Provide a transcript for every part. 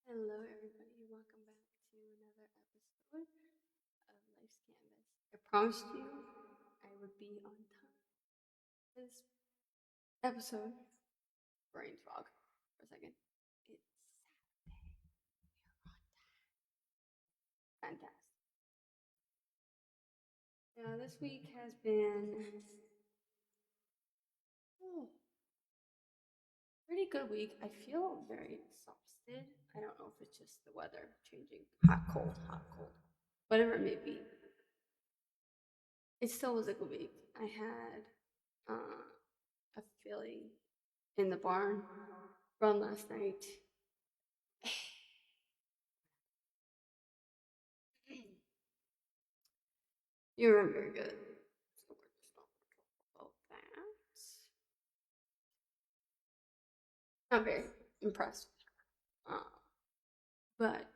Hello, everybody. Welcome back to another episode of Life's Canvas. I promised you I would be on time. This episode, brain fog for a second. It's Saturday. We are on time. Fantastic. Now, this week has been oh, pretty good week. I feel very exhausted. I don't know if it's just the weather changing, hot, cold, whatever it may be. It still was a good week. I had a filly in the barn run last night. You were very good. So we're just not going to talk about that. Not very impressed with her. But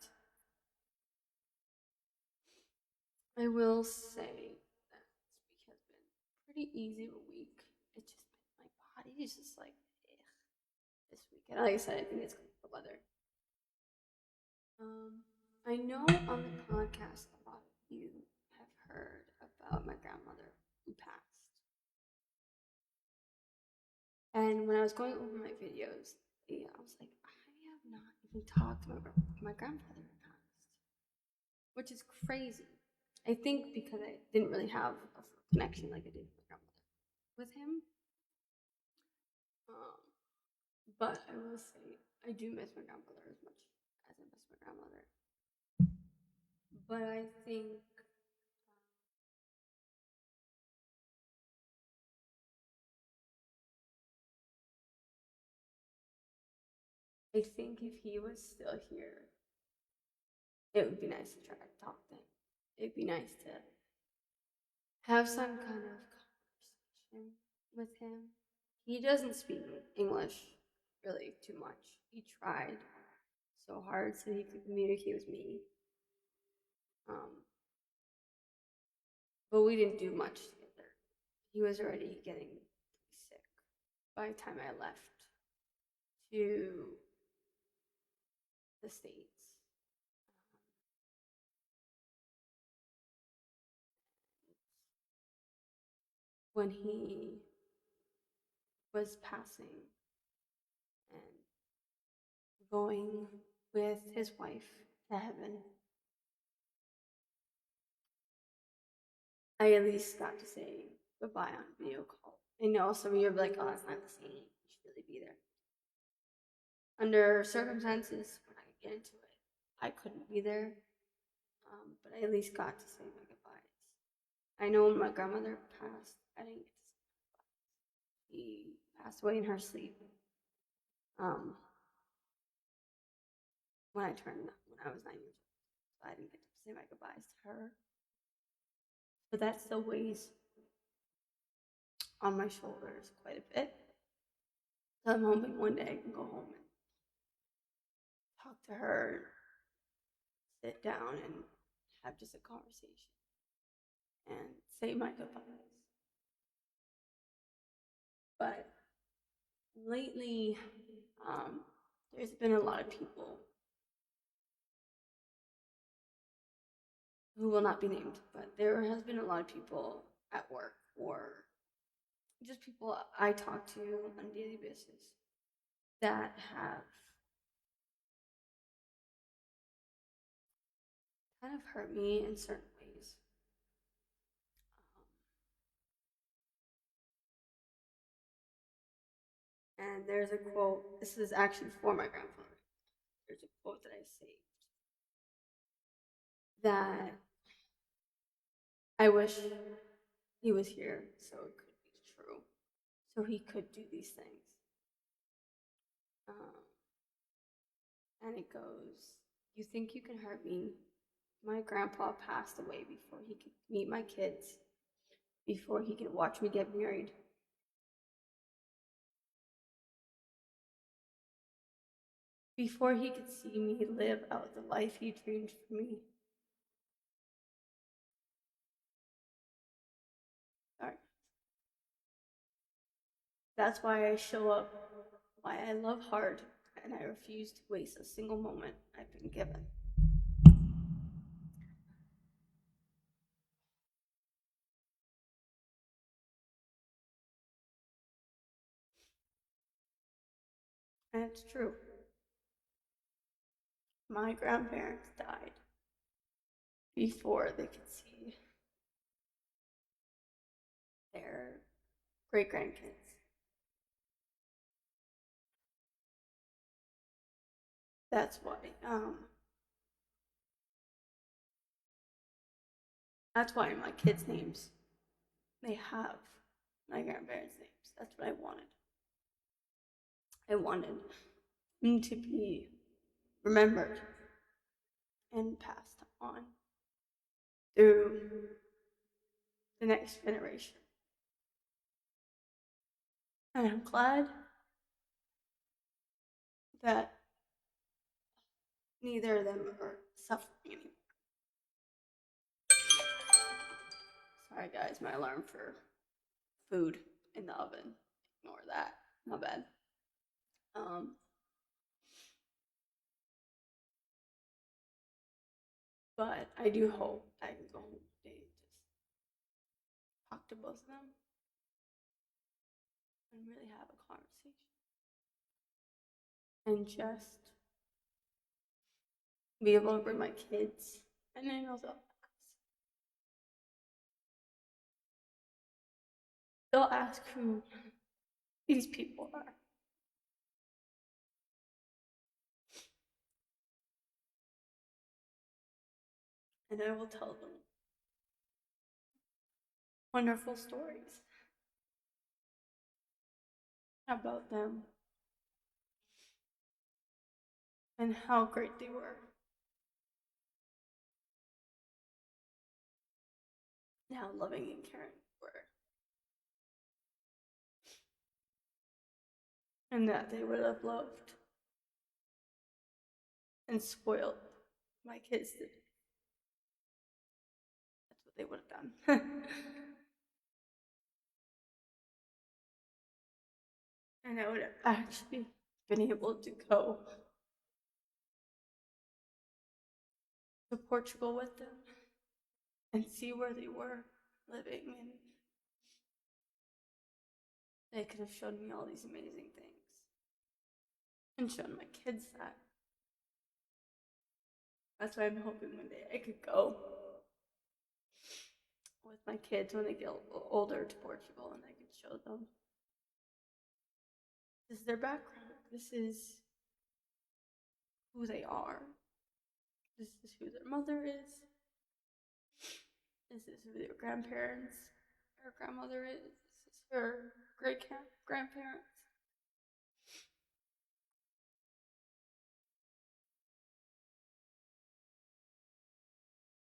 I will say that this week has been pretty easy of a week. It's just been, my body is just like, this week. And like I said, I think it's the weather. I know on the podcast a lot of you have heard about my grandmother who passed. And when I was going over my videos, I was like, I have not even talked to my grandfather passed, which is crazy. I think because I didn't really have a connection like I did with my grandmother with him. Um, but I will say I do miss my grandfather as much as I miss my grandmother. But I think if he was still here, it would be nice to try to talk to him. It'd be nice to have some kind of conversation with him. He doesn't speak English really too much. He tried so hard so he could communicate with me. But we didn't do much together. He was already getting pretty sick by the time I left to the States. When he was passing and going with his wife to heaven, I at least got to say goodbye on video call. I know some of you are like, oh, that's not the same. You should really be there. Under circumstances, when I get into it, I couldn't be there. But I at least got to say my goodbyes. I know when my grandmother passed, I didn't get to say my goodbyes. She passed away in her sleep. When I was 9 years old, so I didn't get to say my goodbyes to her. But that still weighs on my shoulders quite a bit. So I'm hoping one day I can go home and talk to her, sit down and have just a conversation and say my goodbyes. But lately, there's been a lot of people who will not be named, but there has been a lot of people at work or just people I talk to on a daily basis that have kind of hurt me in certain ways. And there's a quote, this is actually for my grandfather. There's a quote that I saved that I wish he was here so it could be true, so he could do these things. And it goes, you think you can hurt me? My grandpa passed away before he could meet my kids, before he could watch me get married. Before he could see me live out the life he dreamed for me. Sorry. That's why I show up, why I love hard. and I refuse to waste a single moment I've been given. And it's true. My grandparents died before they could see their great grandkids. That's why. That's why my kids' names, they have my grandparents' names. That's what I wanted. I wanted them to be remembered and passed on through the next generation. And I'm glad that neither of them are suffering anymore. Sorry, guys, my alarm for food in the oven. Ignore that. My bad. But I do hope I can go home today and just talk to both of them and really have a conversation. And just be able to bring my kids, and then they'll ask who these people are. And I will tell them wonderful stories about them and how great they were. And how loving and caring they were. And that they would have loved and spoiled my kids. That's what they would have done. And I would have actually been able to go to Portugal with them and see where they were living, and they could have shown me all these amazing things and shown my kids that. That's why I'm hoping one day I could go with my kids when they get older to Portugal and I could show them this is their background, this is who they are, this is who their mother is, this is who their grandparents or grandmother is, this is her great grandparents.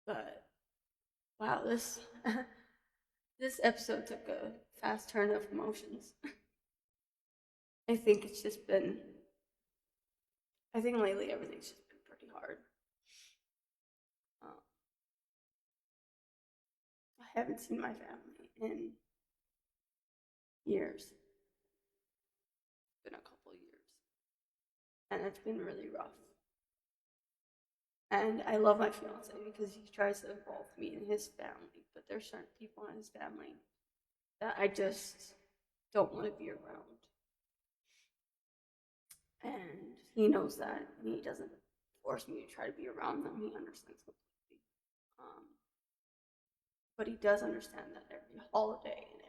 But wow, this this episode took a fast turn of emotions. I think it's just been, I think lately everything's just been pretty hard. I haven't seen my family in years. It's been a couple years. And it's been really rough. And I love my fiance because he tries to involve me in his family, but there's certain people in his family that I just don't want to be around. And he knows that, and he doesn't force me to try to be around them. He understands completely. But he does understand that every holiday and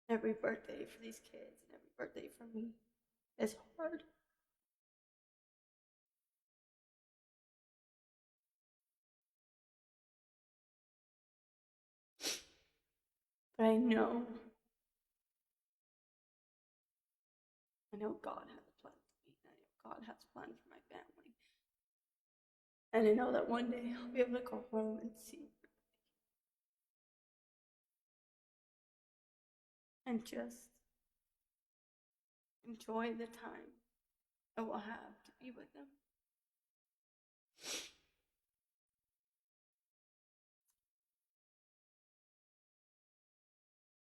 every birthday for these kids and every birthday for me is hard. But I know God has a plan for me. I know God has a plan for my family. And I know that one day I'll be able to go home and see and just enjoy the time I will have to be with them.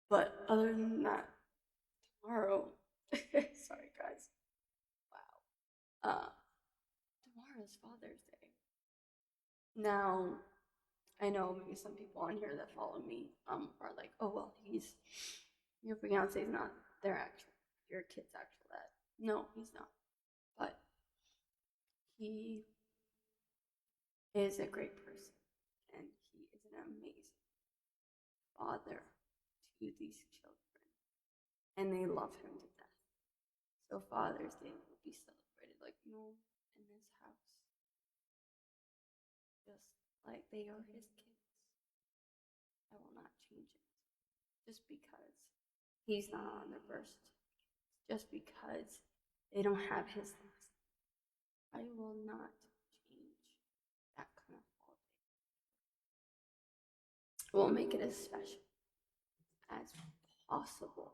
But other than that, Tomorrow's Father's Day. Now, I know maybe some people on here that follow me are like, oh well, your fiance's not your kid's actual dad. No, he's not. But he is a great person, and he is an amazing father to these children, and they love him to death. So Father's Day will be celebrated like no in this house, just like they are his kids. I will not change it just because he's not on their birth certificate, just because they don't have his last name. I will not change that kind of holiday. We'll make it as special as possible.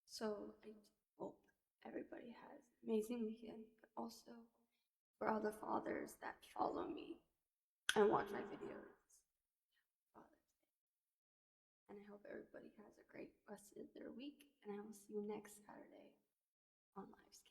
So I hope everybody has an amazing weekend, but also for all the fathers that follow me and watch my videos. Father's Day. And I hope everybody has a great rest of their week, and I will see you next Saturday on Livescape.